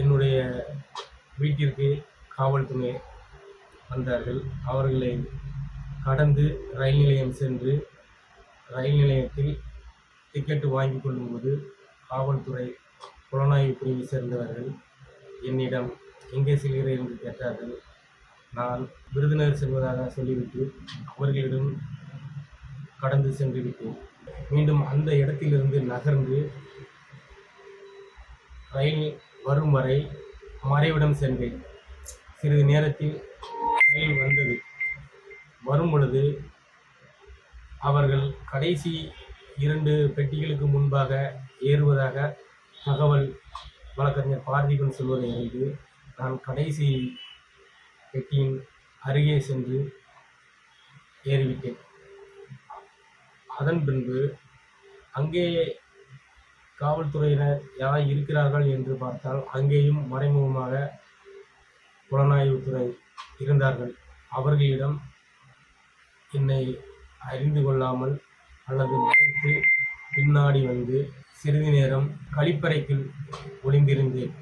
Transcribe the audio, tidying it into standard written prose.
என்னுடைய வீட்டிற்கு காவல்துறை வந்தார்கள். அவர்களை கடந்து ரயில் நிலையம் சென்று ரயில் நிலையத்தில் டிக்கெட்டு வாங்கி கொள்ளும்போது காவல்துறை புலனாய்வு பிரிவை சேர்ந்தவர்கள் என்னிடம் எங்கே செல்கிறேன் என்று கேட்டார்கள். நான் விருதுநகர் செல்வதாக சொல்லிவிட்டு அவர்களிடம் கடந்து சென்று விட்டேன். மீண்டும் அந்த இடத்திலிருந்து நகர்ந்து ரயில் வரும் வரை மறைவிடம் சென்றேன். சிறிது நேரத்தில் ரயில் வந்தது. வரும் பொழுது அவர்கள் கடைசி 2 பெட்டிகளுக்கு முன்பாக ஏறுவதாக தகவல் வழக்கறிஞர் பார்த்திபன் சொல்வதை அறிந்து நான் கடைசி பெட்டியின் அருகே சென்று ஏறிவிட்டேன். அதன் பின்பு அங்கே காவல்துறையினர் யார் இருக்கிறார்கள் என்று பார்த்தால் அங்கேயும் மறைமுகமாக புலனாய்வுத்துறை இருந்தார்கள். அவர்களிடம் என்னை அறிந்து கொள்ளாமல் அல்லது மறைத்து பின்னாடி வந்து சிறிது நேரம் கழிப்பறைக்குள் ஒளிந்திருந்தேன்.